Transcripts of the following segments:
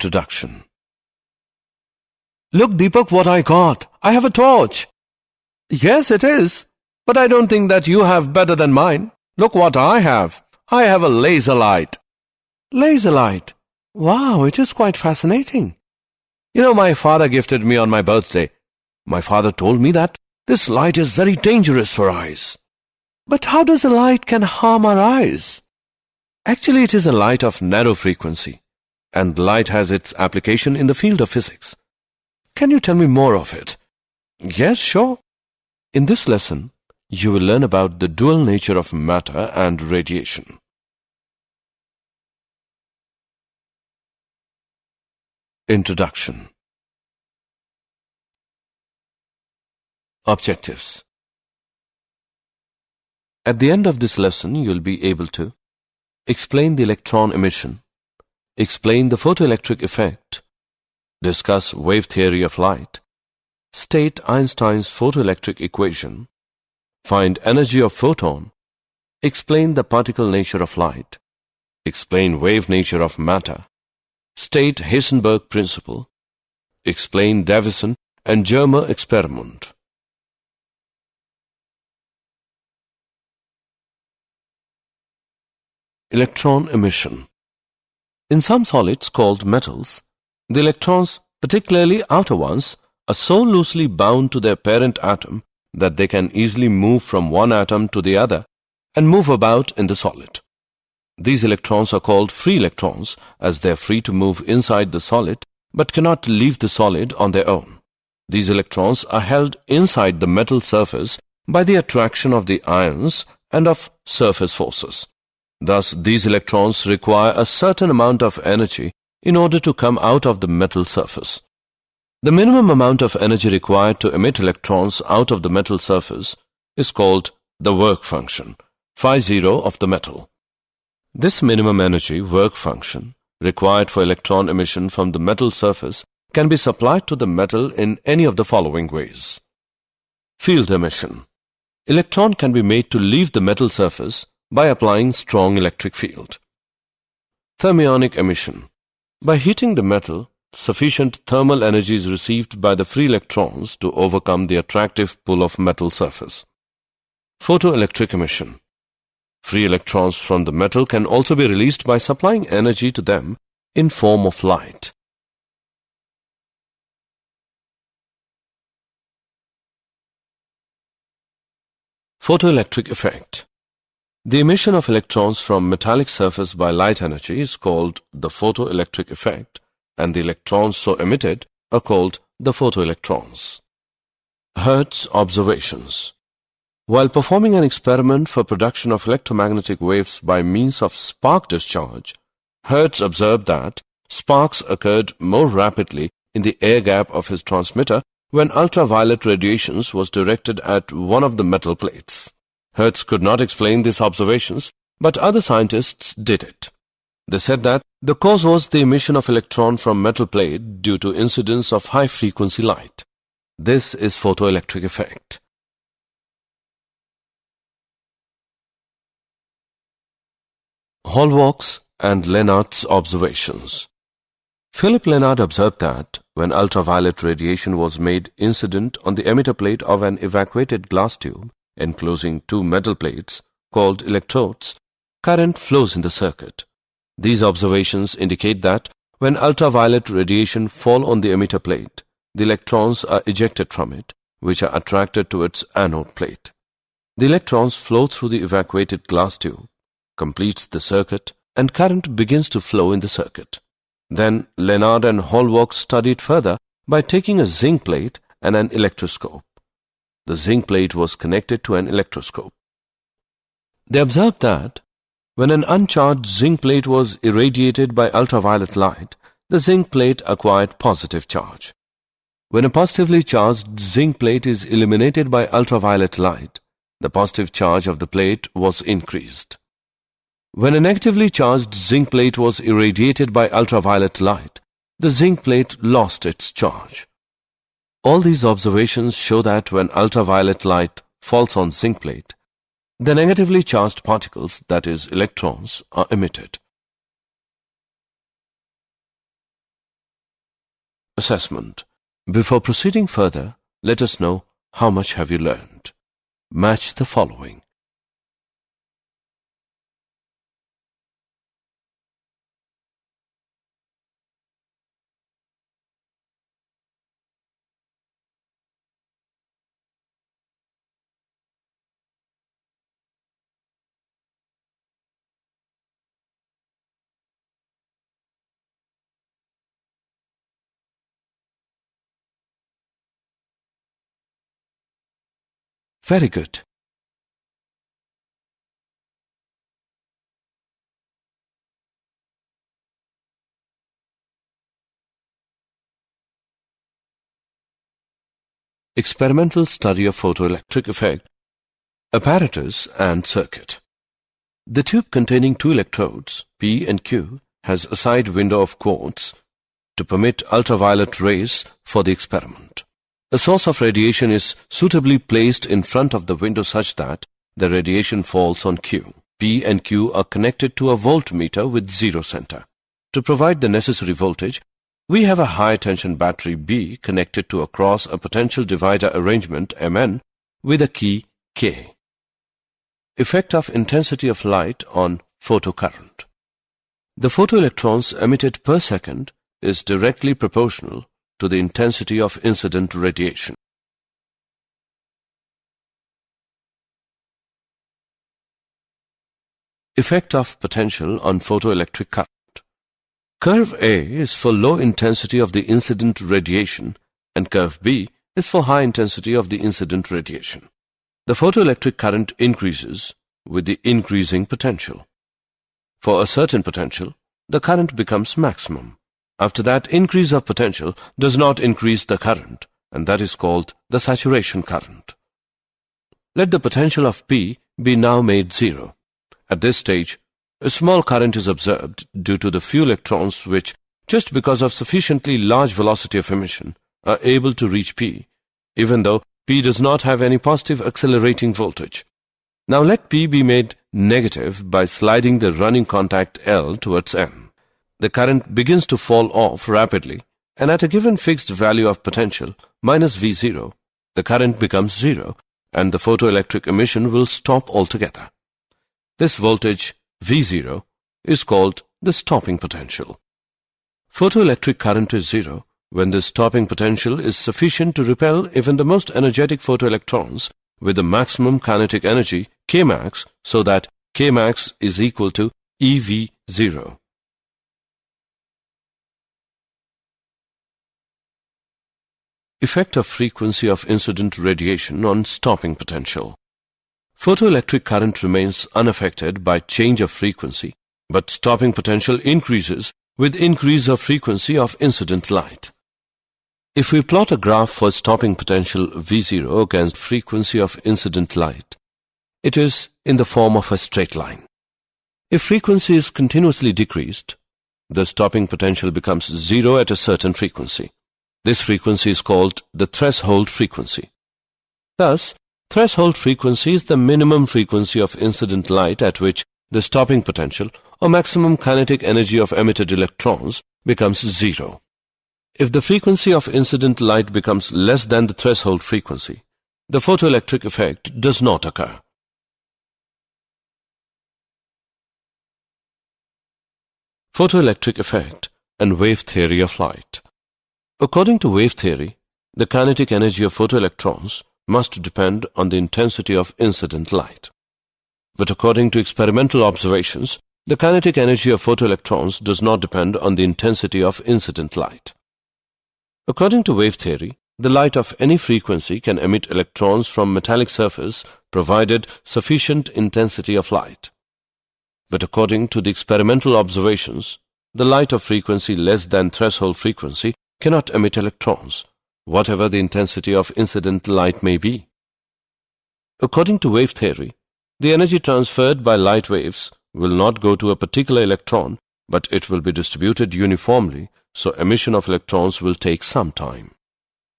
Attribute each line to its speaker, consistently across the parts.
Speaker 1: Introduction. Look, Deepak, what I got. I have a torch. Yes, it is. But I don't think that you have better than mine. Look what I have. I have a laser light. Laser light? Wow, it is quite fascinating. You know, my father gifted me on my birthday. My father told me that this light is very dangerous for eyes. But how does a light can harm our eyes? Actually, it is a light of narrow frequency, and light has its application in the field of physics. Can you tell me more of it? Yes, sure. In this lesson, you will learn about the dual nature of matter and radiation. Introduction. Objectives. At the end of this lesson, you will be able to explain the electron emission, explain the photoelectric effect, discuss wave theory of light, state Einstein's photoelectric equation, find energy of photon, explain the particle nature of light, explain wave nature of matter, state Heisenberg principle, explain Davisson and Germer experiment. Electron emission. In some solids called metals, the electrons, particularly outer ones, are so loosely bound to their parent atom that they can easily move from one atom to the other and move about in the solid. These electrons are called free electrons as they are free to move inside the solid but cannot leave the solid on their own. These electrons are held inside the metal surface by the attraction of the ions and of surface forces. Thus, these electrons require a certain amount of energy in order to come out of the metal surface. The minimum amount of energy required to emit electrons out of the metal surface is called the work function, phi0 of the metal. This minimum energy work function required for electron emission from the metal surface can be supplied to the metal in any of the following ways. Field emission. Electron can be made to leave the metal surface by applying strong electric field. Thermionic emission. By heating the metal, sufficient thermal energy is received by the free electrons to overcome the attractive pull of metal surface. Photoelectric emission. Free electrons from the metal can also be released by supplying energy to them in form of light. Photoelectric effect. The emission of electrons from metallic surface by light energy is called the photoelectric effect, and the electrons so emitted are called the photoelectrons. Hertz observations. While performing an experiment for production of electromagnetic waves by means of spark discharge, Hertz observed that sparks occurred more rapidly in the air gap of his transmitter when ultraviolet radiations was directed at one of the metal plates. Hertz could not explain these observations, but other scientists did it. They said that the cause was the emission of electron from metal plate due to incidence of high-frequency light. This is photoelectric effect. Hallwalks and Lenard's observations. Philip Lenard observed that when ultraviolet radiation was made incident on the emitter plate of an evacuated glass tube enclosing two metal plates called electrodes, current flows in the circuit. These observations indicate that when ultraviolet radiation fall on the emitter plate, the electrons are ejected from it, which are attracted to its anode plate. The electrons flow through the evacuated glass tube, completes the circuit, and current begins to flow in the circuit. Then Lenard and Hallwalk studied further by taking a zinc plate and an electroscope. The zinc plate was connected to an electroscope. They observed that when an uncharged zinc plate was irradiated by ultraviolet light, the zinc plate acquired positive charge. When a positively charged zinc plate is illuminated by ultraviolet light, the positive charge of the plate was increased. When a negatively charged zinc plate was irradiated by ultraviolet light, the zinc plate lost its charge. All these observations show that when ultraviolet light falls on zinc plate, the negatively charged particles, that is, electrons, are emitted. assessment. Before proceeding further, let us know how much have you learned. Match the following. Very good. Experimental study of photoelectric effect, apparatus and circuit. The tube containing two electrodes, P and Q, has a side window of quartz to permit ultraviolet rays for the experiment. A source of radiation is suitably placed in front of the window such that the radiation falls on Q. P and Q are connected to a voltmeter with zero center. To provide the necessary voltage, we have a high-tension battery B connected to across a potential divider arrangement Mn with a key K. Effect of intensity of light on photocurrent. The photoelectrons emitted per second is directly proportional to the intensity of incident radiation. Effect of potential on photoelectric current. Curve A is for low intensity of the incident radiation and curve B is for high intensity of the incident radiation. The photoelectric current increases with the increasing potential. For a certain potential, the current becomes maximum. After that, increase of potential does not increase the current, and that is called the saturation current. Let the potential of P be now made zero. At this stage, a small current is observed due to the few electrons which, just because of sufficiently large velocity of emission, are able to reach P, even though P does not have any positive accelerating voltage. Now let P be made negative by sliding the running contact L towards N. The current begins to fall off rapidly, and at a given fixed value of potential, minus V0, the current becomes zero, and the photoelectric emission will stop altogether. This voltage, V0, is called the stopping potential. Photoelectric current is zero when the stopping potential is sufficient to repel even the most energetic photoelectrons with the maximum kinetic energy, Kmax, so that Kmax is equal to ev0. Effect of frequency of incident radiation on stopping potential. Photoelectric current remains unaffected by change of frequency, but stopping potential increases with increase of frequency of incident light. If we plot a graph for stopping potential V0 against frequency of incident light, it is in the form of a straight line. If frequency is continuously decreased, the stopping potential becomes zero at a certain frequency. This frequency is called the threshold frequency. Thus, threshold frequency is the minimum frequency of incident light at which the stopping potential or maximum kinetic energy of emitted electrons becomes zero. If the frequency of incident light becomes less than the threshold frequency, the photoelectric effect does not occur. Photoelectric effect and wave theory of light. According to wave theory, the kinetic energy of photoelectrons must depend on the intensity of incident light. But according to experimental observations, the kinetic energy of photoelectrons does not depend on the intensity of incident light. According to wave theory, the light of any frequency can emit electrons from metallic surface provided sufficient intensity of light. But according to the experimental observations, the light of frequency less than threshold frequency cannot emit electrons, whatever the intensity of incident light may be. According to wave theory, the energy transferred by light waves will not go to a particular electron, but it will be distributed uniformly, so emission of electrons will take some time.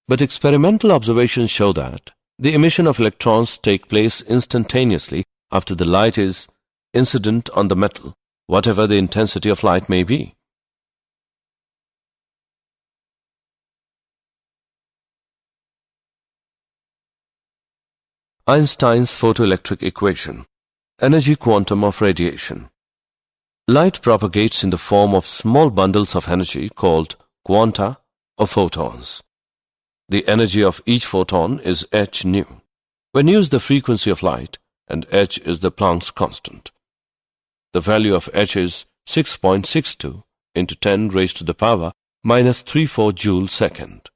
Speaker 1: But experimental observations show that the emission of electrons take place instantaneously after the light is incident on the metal, whatever the intensity of light may be. Einstein's photoelectric equation, energy quantum of radiation. Light propagates in the form of small bundles of energy called quanta or photons. The energy of each photon is h nu, where nu is the frequency of light and h is the Planck's constant. The value of h is 6.62 into 10 raised to the power minus 34 joule second.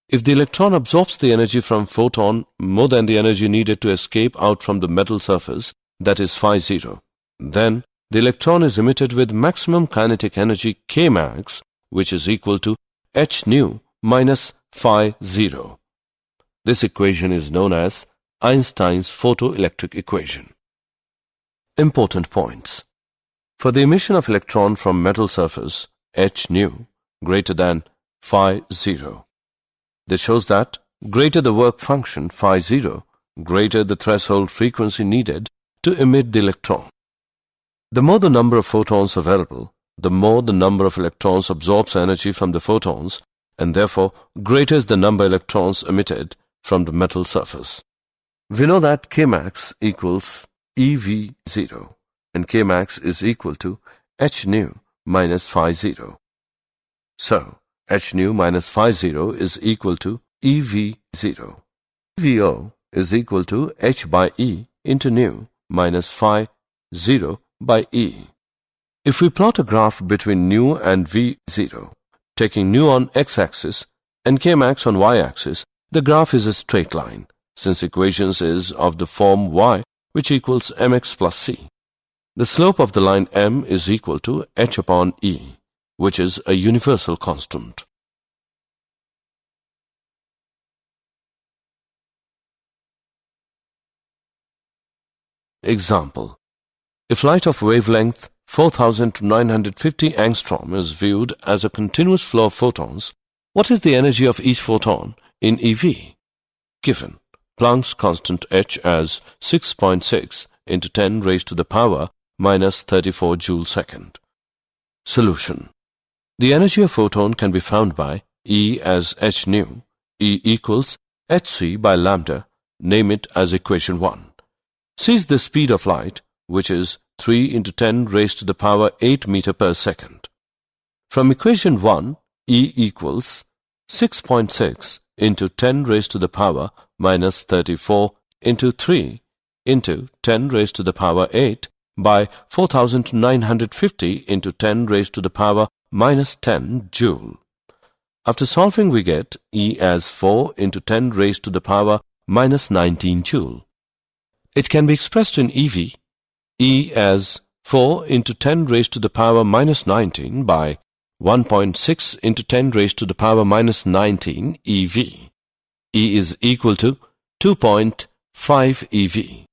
Speaker 1: If the electron absorbs the energy from photon more than the energy needed to escape out from the metal surface, that is phi 0, then the electron is emitted with maximum kinetic energy K max, which is equal to h nu minus phi 0. This equation is known as Einstein's photoelectric equation. Important points. For the emission of electron from metal surface, h nu greater than phi 0. This shows that greater the work function phi 0, greater the threshold frequency needed to emit the electron. The more the number of photons available, the more the number of electrons absorbs energy from the photons, and therefore greater is the number of electrons emitted from the metal surface. We know that Kmax equals ev0, and Kmax is equal to h nu minus phi 0. So, h nu minus phi 0 is equal to ev0. evo is equal to h by e into nu minus phi 0 by e. If we plot a graph between nu and v0, taking nu on x-axis and Kmax on y-axis, the graph is a straight line, since equations is of the form y, which equals mx plus c. The slope of the line m is equal to h upon e, which is a universal constant. Example. If light of wavelength 4000 to 950 angstrom is viewed as a continuous flow of photons, what is the energy of each photon in eV? Given Planck's constant h as 6.6 into 10 raised to the power minus 34 joule second. Solution. The energy of photon can be found by E as h nu, E equals hc by lambda, name it as equation 1. C is the speed of light, which is 3 into 10 raised to the power 8 meter per second. From equation 1, E equals 6.6 into 10 raised to the power minus 34 into 3 into 10 raised to the power 8 by 4950 into 10 raised to the power minus 10 joule. After solving we get E as 4 into 10 raised to the power minus 19 joule. It can be expressed in eV, E as 4 into 10 raised to the power minus 19 by 1.6 into 10 raised to the power minus 19 eV. E is equal to 2.5 eV.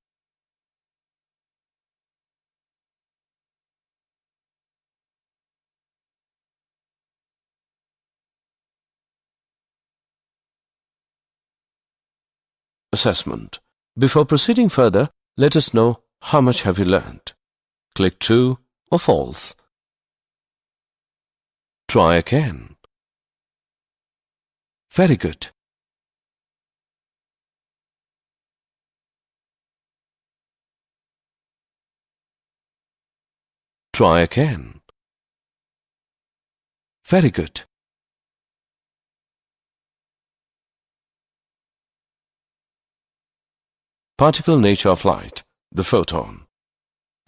Speaker 1: Assessment. Before proceeding further, let us know how much have you learned. Click true or false. Try again. Very good. Try again. Very good. Particle nature of light, the photon.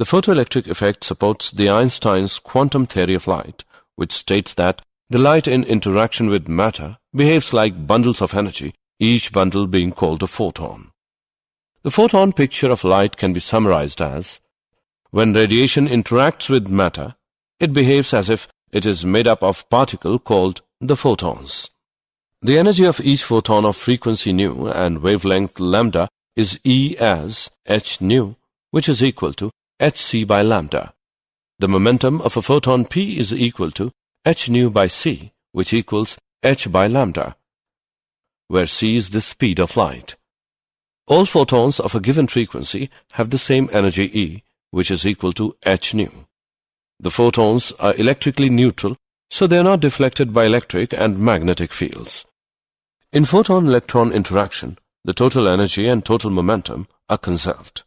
Speaker 1: The photoelectric effect supports the Einstein's quantum theory of light, which states that the light in interaction with matter behaves like bundles of energy, each bundle being called a photon. The photon picture of light can be summarized as, when radiation interacts with matter, it behaves as if it is made up of particles called the photons. The energy of each photon of frequency nu and wavelength lambda is E as h nu, which is equal to hc by lambda. The momentum of a photon p is equal to h nu by c, which equals h by lambda, where c is the speed of light. All photons of a given frequency have the same energy E, which is equal to h nu. The photons are electrically neutral, so they are not deflected by electric and magnetic fields. In photon-electron interaction, the total energy and total momentum are conserved.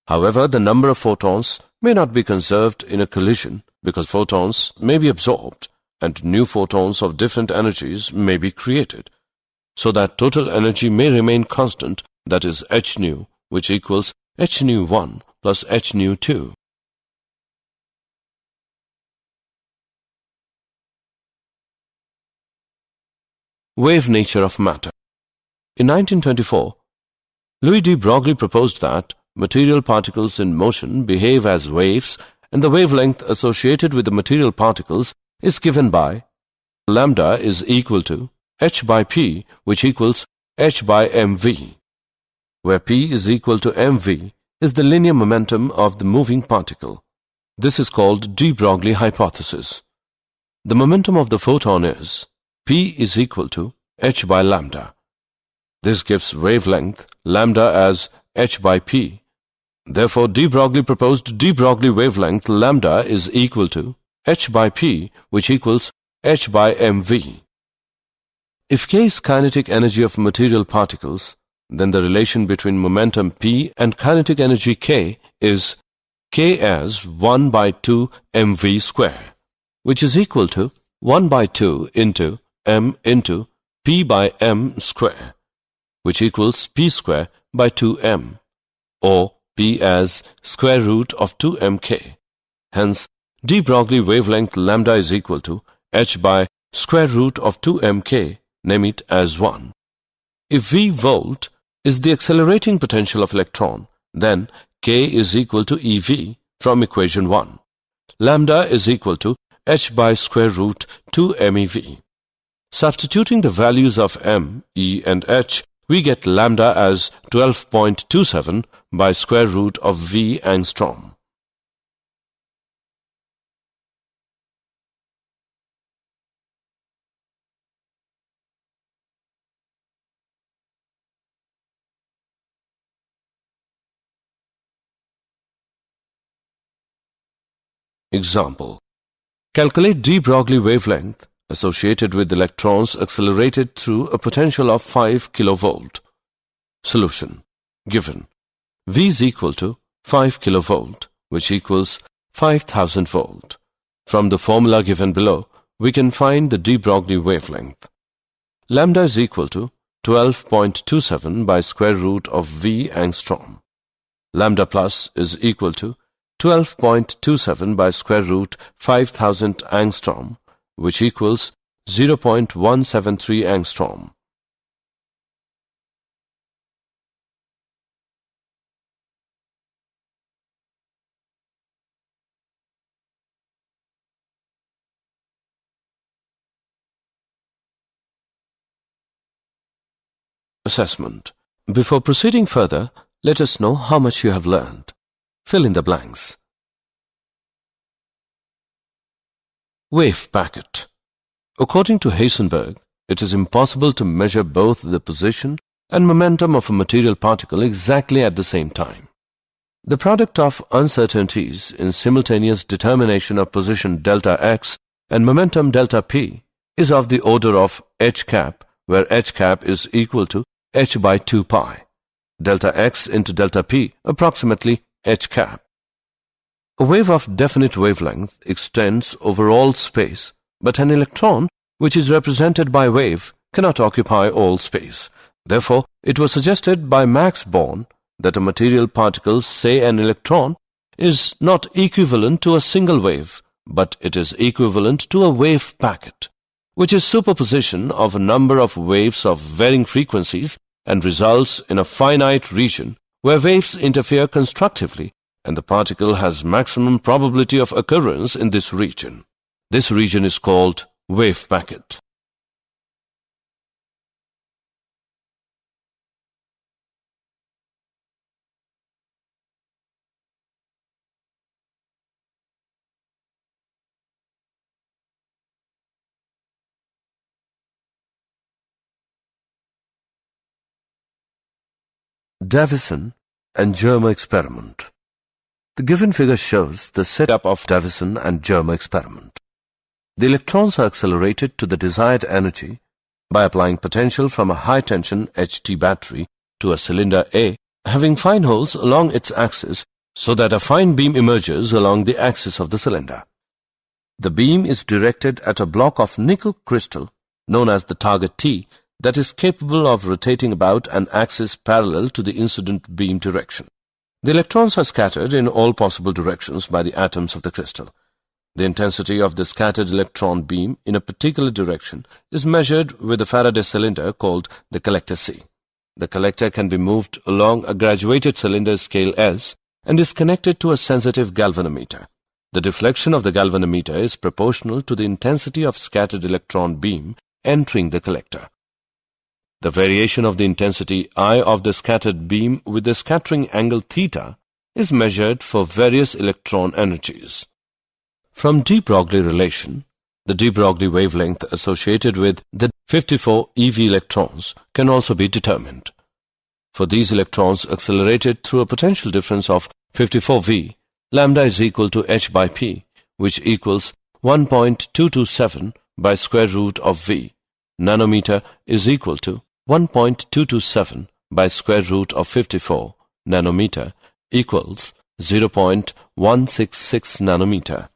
Speaker 1: However, the number of photons may not be conserved in a collision because photons may be absorbed and new photons of different energies may be created, so that total energy may remain constant, that is h nu, which equals h nu 1 plus h nu 2. Wave nature of matter. In 1924, Louis de-Broglie proposed that material particles in motion behave as waves, and the wavelength associated with the material particles is given by lambda is equal to h by p, which equals h by mv, where p is equal to mv is the linear momentum of the moving particle. This is called de-Broglie hypothesis. The momentum of the photon is p is equal to h by lambda. This gives wavelength lambda as h by p. Therefore, de-Broglie proposed de-Broglie wavelength lambda is equal to h by p, which equals h by mv. If k is kinetic energy of material particles, then the relation between momentum p and kinetic energy k is k as 1 by 2 mv square, which is equal to 1 by 2 into m into p by m square, which equals p square by 2m, or p as square root of 2mk. Hence, de-Broglie wavelength lambda is equal to h by square root of 2mk, name it as 1. If v-Volt is the accelerating potential of electron, then k is equal to ev from equation 1. Lambda is equal to h by square root 2mev. Substituting the values of m, e and h, we get lambda as 12.27 by square root of v angstrom. Example. Calculate de-Broglie wavelength associated with electrons accelerated through a potential of 5 kilovolt. Solution. Given V is equal to 5 kilovolt, which equals 5000 volt. From the formula given below, we can find the de-Broglie wavelength. Lambda is equal to 12.27 by square root of V angstrom. Lambda plus is equal to 12.27 by square root 5000 angstrom, which equals 0.173 angstrom. Assessment. Before proceeding further, let us know how much you have learned. Fill in the blanks. Wave packet. According to Heisenberg, it is impossible to measure both the position and momentum of a material particle exactly at the same time. The product of uncertainties in simultaneous determination of position delta x and momentum delta p is of the order of h cap, where h cap is equal to h by 2 pi, delta x into delta p approximately h cap. A wave of definite wavelength extends over all space, but an electron, which is represented by wave, cannot occupy all space. Therefore, it was suggested by Max Born that a material particle, say an electron, is not equivalent to a single wave, but it is equivalent to a wave packet, which is superposition of a number of waves of varying frequencies and results in a finite region where waves interfere constructively, and the particle has maximum probability of occurrence in this region. This region is called wave packet. Davisson and Germer experiment. The given figure shows the setup of Davisson and Germer experiment. The electrons are accelerated to the desired energy by applying potential from a high-tension HT battery to a cylinder A having fine holes along its axis so that a fine beam emerges along the axis of the cylinder. The beam is directed at a block of nickel crystal known as the target T that is capable of rotating about an axis parallel to the incident beam direction. The electrons are scattered in all possible directions by the atoms of the crystal. The intensity of the scattered electron beam in a particular direction is measured with a Faraday cylinder called the collector C. The collector can be moved along a graduated cylinder scale S and is connected to a sensitive galvanometer. The deflection of the galvanometer is proportional to the intensity of scattered electron beam entering the collector. The variation of the intensity I of the scattered beam with the scattering angle theta is measured for various electron energies. From de-Broglie relation, the de-Broglie wavelength associated with the 54 ev electrons can also be determined. For these electrons accelerated through a potential difference of 54V, lambda is equal to h by p, which equals 1.227 by square root of v. Nanometer is equal to 1.227 by square root of 54 nanometer equals 0.166 nanometer.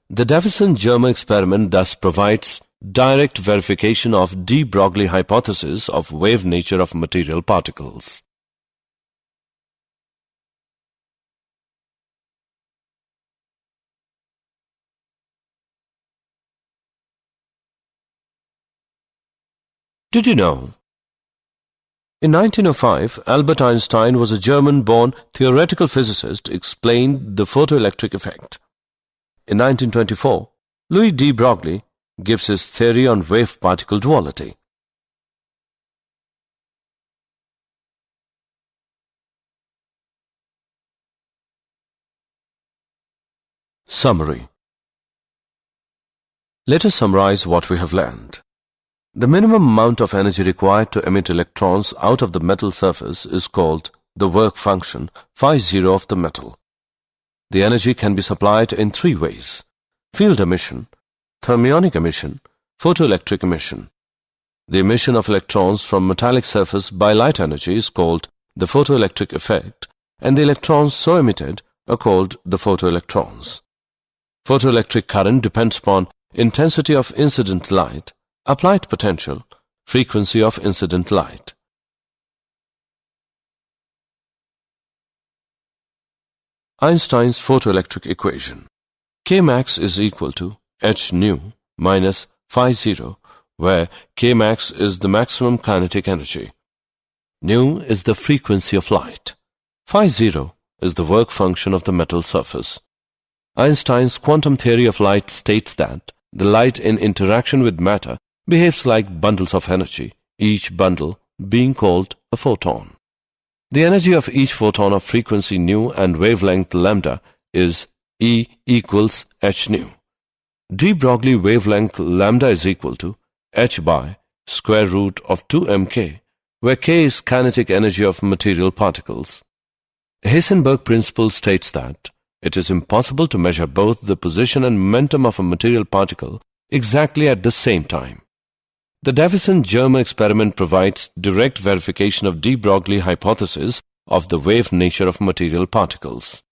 Speaker 1: The Davisson-Germer experiment thus provides direct verification of de-Broglie hypothesis of wave nature of material particles. Did you know? In 1905, Albert Einstein was a German-born theoretical physicist who explained the photoelectric effect. In 1924, Louis de-Broglie gives his theory on wave-particle duality. Summary. Let us summarize what we have learned. The minimum amount of energy required to emit electrons out of the metal surface is called the work function phi0 of the metal. The energy can be supplied in three ways: field emission, thermionic emission, photoelectric emission. The emission of electrons from metallic surface by light energy is called the photoelectric effect, and the electrons so emitted are called the photoelectrons. Photoelectric current depends upon intensity of incident light, applied potential, frequency of incident light. Einstein's photoelectric equation. Kmax is equal to h nu minus phi0, where Kmax is the maximum kinetic energy. Nu is the frequency of light. Phi0 is the work function of the metal surface. Einstein's quantum theory of light states that the light in interaction with matter behaves like bundles of energy, each bundle being called a photon. The energy of each photon of frequency nu and wavelength lambda is E equals h nu. De-Broglie wavelength lambda is equal to h by square root of 2mk, where k is kinetic energy of material particles. Heisenberg principle states that it is impossible to measure both the position and momentum of a material particle exactly at the same time. The Davisson-Germer experiment provides direct verification of de-Broglie hypothesis of the wave nature of material particles.